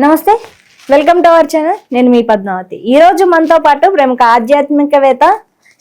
నమస్తే, welcome to our channel. నేను మీ పద్మావతి. ఈ రోజు మనతో పాటు ప్రముఖ ఆధ్యాత్మికవేత్త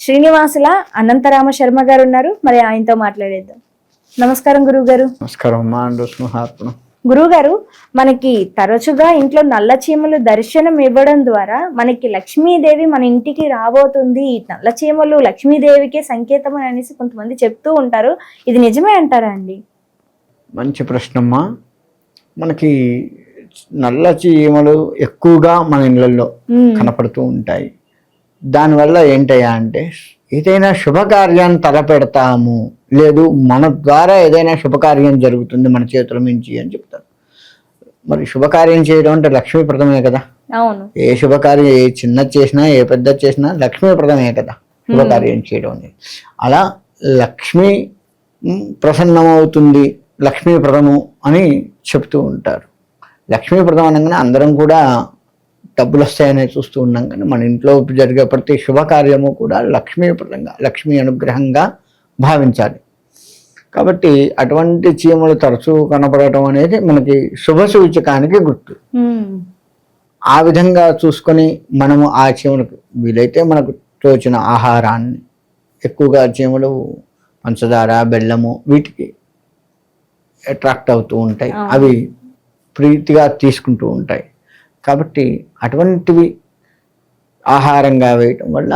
శ్రీనివాసుల అనంతరామ శర్మ గారు ఉన్నారు. మరి ఆయనతో మాట్లాడేద్దాం. నమస్కారం గురువు గారు. నమస్కారం. గురువు గారు, మనకి తరచుగా ఇంట్లో నల్ల చీమలు దర్శనం ఇవ్వడం ద్వారా మనకి లక్ష్మీదేవి మన ఇంటికి రాబోతుంది, నల్ల చీమలు లక్ష్మీదేవికే సంకేతం అనేసి కొంతమంది చెప్తూ ఉంటారు. ఇది నిజమే అంటారా అండి? మంచి ప్రశ్నమ్మా. మనకి నల్ల చీమలు ఎక్కువగా మన ఇళ్ళల్లో కనపడుతూ ఉంటాయి. దానివల్ల ఏంటయ్యా అంటే, ఏదైనా శుభకార్యాన్ని తలపెడతాము, లేదు మన ద్వారా ఏదైనా శుభకార్యం జరుగుతుంది మన చేతుల మించి అని చెప్తారు. మరి శుభకార్యం చేయడం అంటే లక్ష్మీప్రదమే కదా. అవును. ఏ శుభకార్యం, ఏ చిన్న చేసినా ఏ పెద్ద చేసినా లక్ష్మీప్రదమే కదా శుభకార్యం చేయడం అనేది. అలా లక్ష్మీ ప్రసన్నమవుతుంది, లక్ష్మీప్రదము అని చెప్తూ ఉంటారు. లక్ష్మీప్రదం అనగానే అందరం కూడా డబ్బులు వస్తాయని చూస్తూ ఉన్నాం, కానీ మన ఇంట్లో జరిగే ప్రతి శుభకార్యము కూడా లక్ష్మీప్రదంగా, లక్ష్మీ అనుగ్రహంగా భావించాలి. కాబట్టి అటువంటి చీమలు తరచూ కనపడటం అనేది మనకి శుభ సూచకానికి గుర్తు. ఆ విధంగా చూసుకొని మనము ఆ చీమలకు వీలైతే మనకు తోచిన ఆహారాన్ని, ఎక్కువగా చీమలు పంచదార, బెల్లము వీటికి అట్రాక్ట్ అవుతూ ఉంటాయి, అవి ప్రీతిగా తీసుకుంటూ ఉంటాయి. కాబట్టి అటువంటివి ఆహారంగా వేయటం వల్ల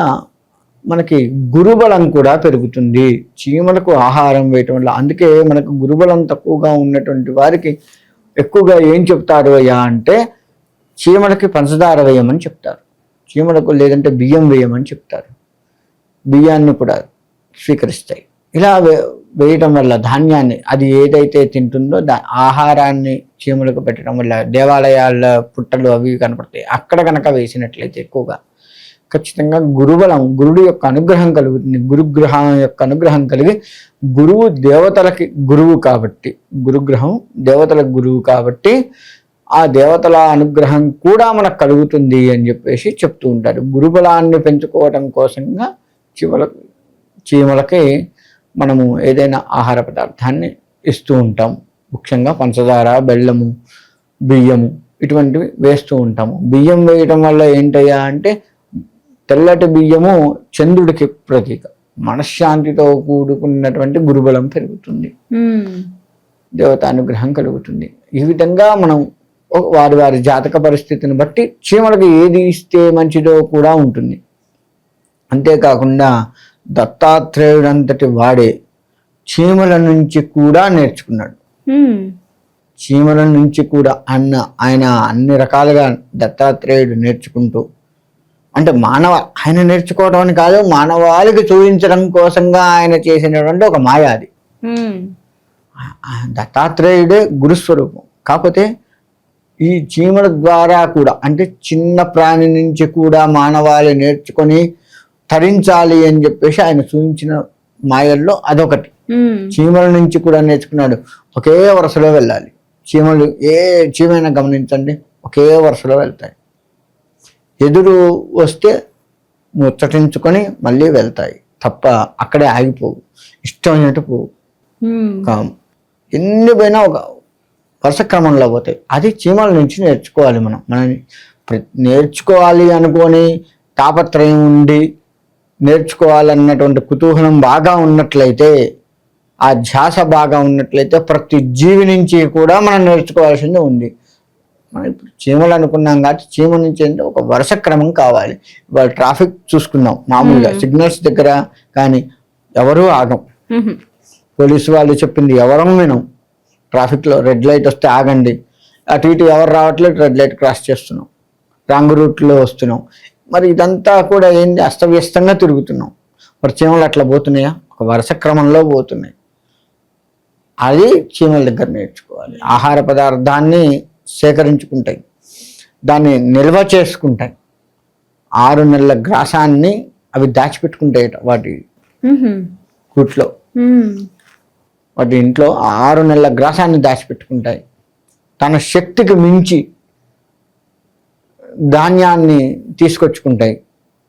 మనకి గురుబలం కూడా పెరుగుతుంది. చీమలకు ఆహారం వేయటం వల్ల. అందుకే మనకు గురుబలం తక్కువగా ఉన్నటువంటి వారికి ఎక్కువగా ఏం చెప్తారు అయ్యా అంటే, చీమలకి పంచదార వేయమని చెప్తారు, చీమలకు లేదంటే బియ్యం వేయమని చెప్తారు. బియ్యాన్ని కూడా స్వీకరిస్తాయి. ఇలా వేయటం వల్ల ధాన్యాన్ని, అది ఏదైతే తింటుందో ఆహారాన్ని చీమలకు పెట్టడం వల్ల దేవాలయాల పుట్టలు అవి కనపడతాయి. అక్కడ కనుక వేసినట్లయితే ఎక్కువగా ఖచ్చితంగా గురుబలం, గురుడు యొక్క అనుగ్రహం కలుగుతుంది. గురుగ్రహం యొక్క అనుగ్రహం కలిగి, గురువు దేవతలకి గురువు కాబట్టి, గురుగ్రహం దేవతలకు గురువు కాబట్టి ఆ దేవతల అనుగ్రహం కూడా మనకు కలుగుతుంది అని చెప్పేసి చెప్తూ ఉంటారు. గురుబలాన్ని పెంచుకోవడం కోసంగా చీమలకి మనము ఏదైనా ఆహార పదార్థాన్ని ఇస్తూ ఉంటాం. ముఖ్యంగా పంచదార, బెల్లము, బియ్యము ఇటువంటివి వేస్తూ ఉంటాము. బియ్యం వేయటం వల్ల ఏంటయ్యా అంటే, తెల్లటి బియ్యము చంద్రుడికి ప్రతీక. మనశ్శాంతితో కూడుకున్నటువంటి గురుబలం పెరుగుతుంది, దేవతానుగ్రహం కలుగుతుంది. ఈ విధంగా మనం వారి వారి జాతక పరిస్థితిని బట్టి చీమలకు ఏది ఇస్తే మంచిదో కూడా ఉంటుంది. అంతేకాకుండా దత్తాత్రేయుడంతటి వాడే చీమల నుంచి కూడా నేర్చుకున్నాడు. చీమల నుంచి కూడా ఆయన అన్ని రకాలుగా దత్తాత్రేయుడు నేర్చుకుంటూ, అంటే ఆయన నేర్చుకోవడం అని కాదు, మానవాళికి చూపించడం కోసంగా ఆయన చేసినటువంటి ఒక మాయ అది. దత్తాత్రేయుడే గురుస్వరూపం. కాకపోతే ఈ చీమల ద్వారా కూడా, అంటే చిన్న ప్రాణి నుంచి కూడా మానవాళి నేర్చుకొని తరించాలి అని చెప్పేసి ఆయన చూపించిన మాయల్లో అదొకటి. చీమల నుంచి కూడా నేర్చుకున్నాడు. ఒకే వరుసలో వెళ్ళాలి చీమలు. ఏ చీమైనా గమనించండి, ఒకే వరుసలో వెళ్తాయి. ఎదురు వస్తే ముచ్చటించుకొని మళ్ళీ వెళ్తాయి తప్ప అక్కడే ఆగిపోవు, ఇష్టమైనట్టు పోవు. ఎన్ని పోయినా ఒక వరుస క్రమంలో పోతాయి. అది చీమల నుంచి నేర్చుకోవాలి. మనం నేర్చుకోవాలి అనుకొని తాపత్రయం ఉండి నేర్చుకోవాలన్నటువంటి కుతూహలం బాగా ఉన్నట్లయితే, ఆ ధ్యాస బాగా ఉన్నట్లయితే ప్రతి జీవి నుంచి కూడా మనం నేర్చుకోవాల్సింది ఉంది. మనం ఇప్పుడు చీమలు అనుకున్నాం కాబట్టి చీమ నుంచి అంటే ఒక వరుస క్రమం కావాలి. ఇవాళ ట్రాఫిక్ చూసుకున్నాం, మామూలుగా సిగ్నల్స్ దగ్గర కానీ ఎవరూ ఆగం. పోలీసు వాళ్ళు చెప్పింది ఎవరం వినం. ట్రాఫిక్లో రెడ్ లైట్ వస్తే ఆగండి, అటు ఇటు ఎవరు రావట్లేదు, రెడ్ లైట్ క్రాస్ చేస్తున్నాం, రాంగ్ రూట్లో వస్తున్నాం. మరి ఇదంతా కూడా ఏంటి, అస్తవ్యస్తంగా తిరుగుతున్నాం. మరి చీమలు అట్లా పోతున్నాయా? ఒక వరుస క్రమంలో పోతున్నాయి. అది చీమల దగ్గర నేర్చుకోవాలి. ఆహార పదార్థాన్ని సేకరించుకుంటాయి, దాన్ని నిల్వ చేసుకుంటాయి. 6 నెలల గ్రాసాన్ని అవి దాచిపెట్టుకుంటాయి వాటి కూట్లో. వాటి ఇంట్లో 6 నెలల గ్రాసాన్ని దాచిపెట్టుకుంటాయి. తన శక్తికి మించి ధాన్యాన్ని తీసుకొచ్చుకుంటాయి,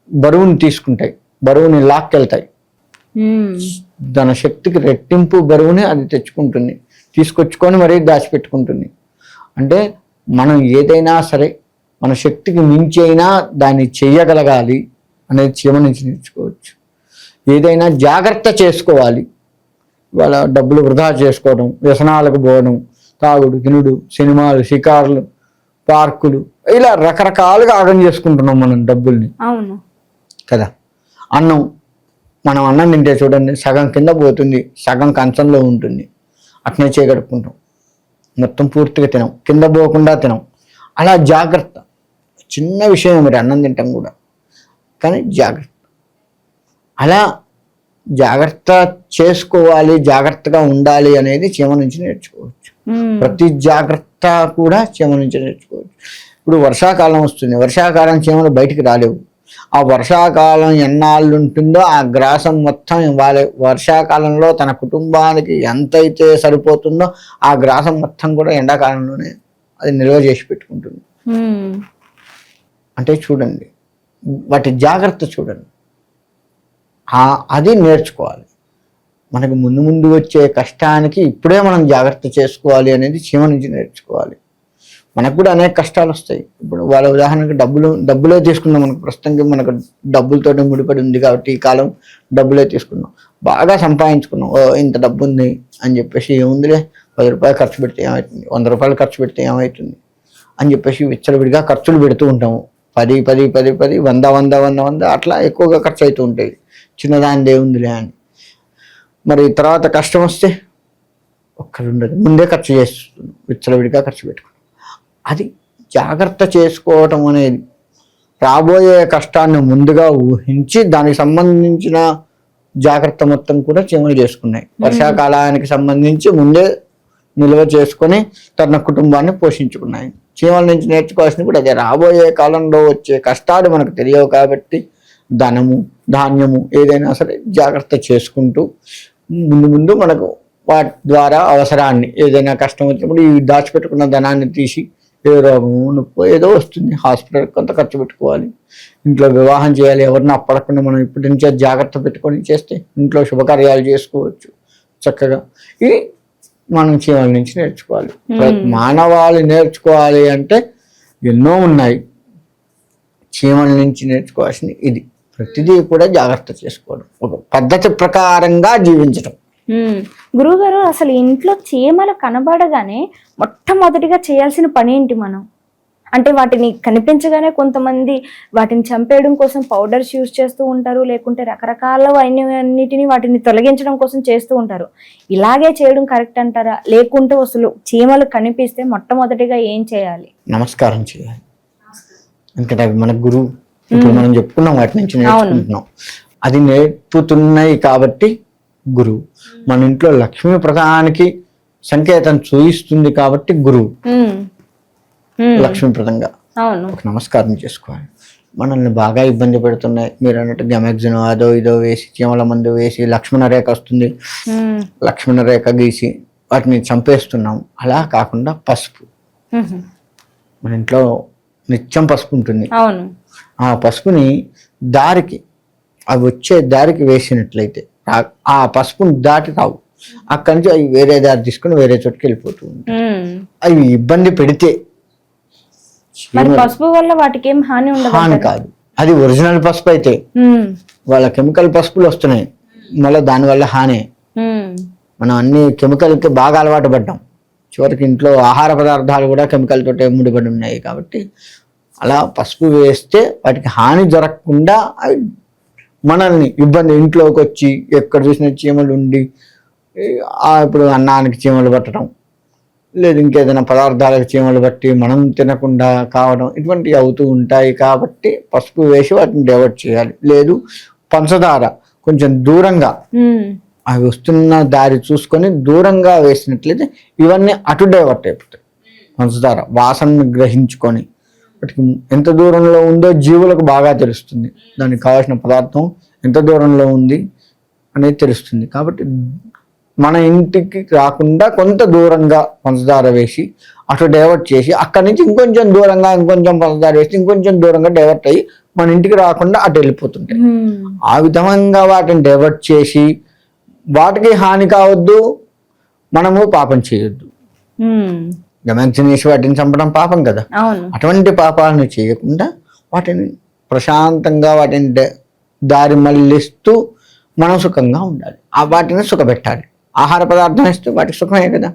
బరువుని తీసుకుంటాయి, బరువుని లాక్కెళ్తాయి. తన శక్తికి రెట్టింపు బరువుని అది తెచ్చుకుంటుంది, తీసుకొచ్చుకొని మరీ దాచిపెట్టుకుంటుంది. అంటే మనం ఏదైనా సరే మన శక్తికి మించి అయినా దాన్ని చెయ్యగలగాలి అనేది చీమ నుంచి నేర్చుకోవచ్చు. ఏదైనా జాగ్రత్త చేసుకోవాలి. వాళ్ళ డబ్బులు వృధా చేసుకోవడం, వ్యసనాలకు పోవడం, తాగుడు, తినుడు, సినిమాలు, షికార్లు, పార్కులు, ఇలా రకరకాలుగా ఆగం చేసుకుంటున్నాం మనం డబ్బుల్ని. అవును కదా. మనం అన్నం తింటే చూడండి, సగం కింద పోతుంది, సగం కంచంలో ఉంటుంది. అట్నే చేయగడుపుకుంటాం, మొత్తం పూర్తిగా తినం, కింద పోకుండా తినం. అలా జాగ్రత్త. చిన్న విషయం మరి అన్నం తింటాం కూడా, కానీ జాగ్రత్త. అలా జాగ్రత్త చేసుకోవాలి, జాగ్రత్తగా ఉండాలి అనేది చీమ నుంచి నేర్చుకోవచ్చు. ప్రతి జాగ్రత్త కూడా చీమ నుంచి నేర్చుకోవచ్చు. ఇప్పుడు వర్షాకాలం వస్తుంది, వర్షాకాలం చీమలు బయటికి రాలేవు. ఆ వర్షాకాలం ఎన్నాళ్ళు ఉంటుందో ఆ గ్రాసం మొత్తం ఇవ్వాలి. వర్షాకాలంలో తన కుటుంబానికి ఎంతైతే సరిపోతుందో ఆ గ్రాసం మొత్తం కూడా ఎండాకాలంలోనే అది నిల్వ చేసి పెట్టుకుంటుంది. అంటే చూడండి, వాటి జాగ్రత్త చూడండి. అది నేర్చుకోవాలి. మనకు ముందు ముందు వచ్చే కష్టానికి ఇప్పుడే మనం జాగ్రత్త చేసుకోవాలి అనేది చీమ నుంచి నేర్చుకోవాలి. మనకు కూడా అనేక కష్టాలు వస్తాయి. ఇప్పుడు వాళ్ళ ఉదాహరణకి డబ్బులే తీసుకున్నాం. మనకు ప్రస్తుతానికి మనకు డబ్బులతోటి ముడిపడి ఉంది కాబట్టి ఈ కాలం డబ్బులే తీసుకున్నాం. బాగా సంపాదించుకున్నాం, ఇంత డబ్బు ఉంది అని చెప్పేసి ఏముందిలే 10 రూపాయలు ఖర్చు పెడితే ఏమవుతుంది, 100 రూపాయలు ఖర్చు పెడితే ఏమవుతుంది అని చెప్పేసి విచ్చలవిడిగా ఖర్చులు పెడుతూ ఉంటాము. 10 10 10 10 100 100 100 100 అట్లా ఎక్కువగా ఖర్చు అవుతూ ఉంటాయి. చిన్నదాని దేవుందిలే అని. మరి తర్వాత కష్టం వస్తే ఒక్కడుండదు, ముందే ఖర్చు చేస్తున్నాం, విచ్చలవిడిగా ఖర్చు పెట్టుకున్నాం. అది జాగ్రత్త చేసుకోవటం అనేది రాబోయే కష్టాన్ని ముందుగా ఊహించి దానికి సంబంధించిన జాగ్రత్త మొత్తం కూడా చీమలు చేసుకున్నాయి. వర్షాకాలానికి సంబంధించి ముందే నిల్వ చేసుకొని తన కుటుంబాన్ని పోషించుకున్నాయి. చీమల నుంచి నేర్చుకోవాల్సింది కూడా అదే. రాబోయే కాలంలో వచ్చే కష్టాలు మనకు తెలియవు కాబట్టి ధనము, ధాన్యము ఏదైనా సరే జాగ్రత్త చేసుకుంటూ ముందు మనకు వాటి ద్వారా అవసరాన్ని, ఏదైనా కష్టం వచ్చినప్పుడు ఈ దాచిపెట్టుకున్న ధనాన్ని తీసి ఏ రోగము, నొప్పి ఏదో వస్తుంది, హాస్పిటల్ కొంత ఖర్చు పెట్టుకోవాలి, ఇంట్లో వివాహం చేయాలి, ఎవరిని అప్పడకుండా మనం ఇప్పటి నుంచే జాగ్రత్త పెట్టుకొని చేస్తే ఇంట్లో శుభకార్యాలు చేసుకోవచ్చు చక్కగా. ఇది మనం చీమల నుంచి నేర్చుకోవాలి. మానవాళి నేర్చుకోవాలి అంటే ఎన్నో ఉన్నాయి. చీమల నుంచి నేర్చుకోవాల్సింది ఇది. ప్రతిదీ కూడా జాగ్రత్త చేసుకోవడం, ఒక పద్ధతి ప్రకారంగా జీవించడం. గురువుగారు, అసలు ఇంట్లో చీమలు కనబడగానే మొట్టమొదటిగా చేయాల్సిన పని ఏంటి మనం? అంటే వాటిని కనిపించగానే కొంతమంది వాటిని చంపేయడం కోసం పౌడర్స్ యూజ్ చేస్తూ ఉంటారు, లేకుంటే రకరకాల అన్నిటిని వాటిని తొలగించడం కోసం చేస్తూ ఉంటారు. ఇలాగే చేయడం కరెక్ట్ అంటారా? లేకుంటే అసలు చీమలు కనిపిస్తే మొట్టమొదటిగా ఏం చేయాలి? నమస్కారం చేయాలి. ఎందుకంటే అవి మన గురువు. ఇప్పుడు మనం చెప్పుకున్నాం, వాటి నుంచి నేర్చుకుంటున్నాం. అది నేర్పుతున్నాయి కాబట్టి గురువు. మన ఇంట్లో లక్ష్మీ ప్రదానానికి సంకేతం చూయిస్తుంది కాబట్టి గురువు లక్ష్మీప్రదంగా ఒక నమస్కారం చేసుకోవాలి. మనల్ని బాగా ఇబ్బంది పెడుతున్నాయి, మీరు అన్నట్టు గమెగ్జిన్ అదో ఇదో వేసి, చీమల మందు వేసి, లక్ష్మణ రేఖ వస్తుంది, లక్ష్మణ రేఖ గీసి వాటిని చంపేస్తున్నాం. అలా కాకుండా పసుపు, మన ఇంట్లో నిత్యం పసుపు ఉంటుంది. ఆ పసుపుని దారికి, అవి వచ్చే దారికి వేసినట్లయితే ఆ పసుపుని దాటి రావు. అక్కడి నుంచి అవి వేరే దారి తీసుకుని వేరే చోటుకి వెళ్ళిపోతూ ఉంటాయి. అవి ఇబ్బంది పెడితే పసుపు వల్ల వాటికి ఏం హాని ఉండదు? హాని కాదు. అది ఒరిజినల్ పసుపు అయితే, వాళ్ళ కెమికల్ పసుపులు వస్తున్నాయి, మళ్ళీ దానివల్ల హాని. మనం అన్ని కెమికల్కి బాగా అలవాటు పడ్డాం. చివరికి ఇంట్లో ఆహార పదార్థాలు కూడా కెమికల్ తోటే ముడిపడి ఉన్నాయి కాబట్టి అలా పసుపు వేస్తే వాటికి హాని జరగకుండా అవి మనల్ని ఇబ్బంది, ఇంట్లోకి వచ్చి ఎక్కడ చూసిన చీమలు ఉండి, ఇప్పుడు అన్నానికి చీమలు పట్టడం, లేదు ఇంకేదైనా పదార్థాలకు చీమలు పట్టి మనం తినకుండా కావడం, ఇటువంటివి అవుతూ ఉంటాయి. కాబట్టి పసుపు వేసి వాటిని డైవర్ట్ చేయాలి. లేదు పంచదార కొంచెం దూరంగా, అవి వస్తున్న దారి చూసుకొని దూరంగా వేసినట్లయితే ఇవన్నీ అటు డైవర్ట్ అయిపోతాయి. పంచదార వాసనను గ్రహించుకొని వాటికి ఎంత దూరంలో ఉందో జీవులకు బాగా తెలుస్తుంది, దానికి కావాల్సిన పదార్థం ఎంత దూరంలో ఉంది అనేది తెలుస్తుంది. కాబట్టి మన ఇంటికి రాకుండా కొంత దూరంగా పంచదార వేసి అటు డైవర్ట్ చేసి, అక్కడి నుంచి ఇంకొంచెం దూరంగా ఇంకొంచెం పంచదార వేసి ఇంకొంచెం దూరంగా డైవర్ట్ అయ్యి మన ఇంటికి రాకుండా అటు వెళ్ళిపోతుంటాయి. ఆ విధంగా వాటిని డైవర్ట్ చేసి వాటికి హాని కావద్దు, మనము పాపం చేయొద్దు. గమనించి వాటిని చంపడం పాపం కదా. అవును. అటువంటి పాపాలను చేయకుండా వాటిని ప్రశాంతంగా వాటిని దారి మళ్ళిస్తూ మనం సుఖంగా ఉండాలి. ఆ వాటిని సుఖపెట్టాలి. ఆహార పదార్థం ఇస్తూ వాటికి సుఖమే కదా.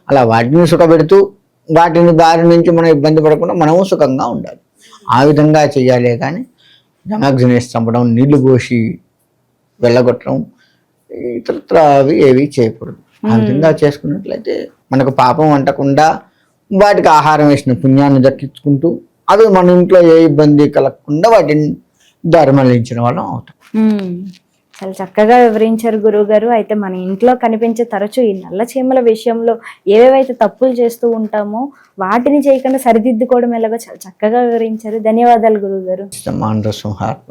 అలా వాటిని సుఖపెడుతూ వాటిని దారి నుంచి మనం ఇబ్బంది పడకుండా మనము సుఖంగా ఉండాలి. ఆ విధంగా చేయాలి. కానీ జమాగ్జిని చంపడం, నీళ్లు పోసి వెళ్ళగొట్టడం, ఇతరత్ర అవి ఏవి చేయకూడదు. ఆ విధంగా చేసుకున్నట్లయితే మనకు పాపం అంటకుండా వాటికి ఆహారం వేసిన పుణ్యాన్ని దక్కించుకుంటూ అవి మన ఇంట్లో ఏ ఇబ్బంది కలగకుండా వాటిని దారి మళ్లించిన వాళ్ళం అవుతాం. చాలా చక్కగా వివరించారు గురువు గారు. అయితే మన ఇంట్లో కనిపించే తరచూ ఈ నల్ల చీమల విషయంలో ఏవేవైతే తప్పులు చేస్తూ ఉంటామో వాటిని చేయకుండా సరిదిద్దుకోవడం ఎలాగో చాలా చక్కగా వివరించారు. ధన్యవాదాలు గురువు గారు. మానవ సంహారం.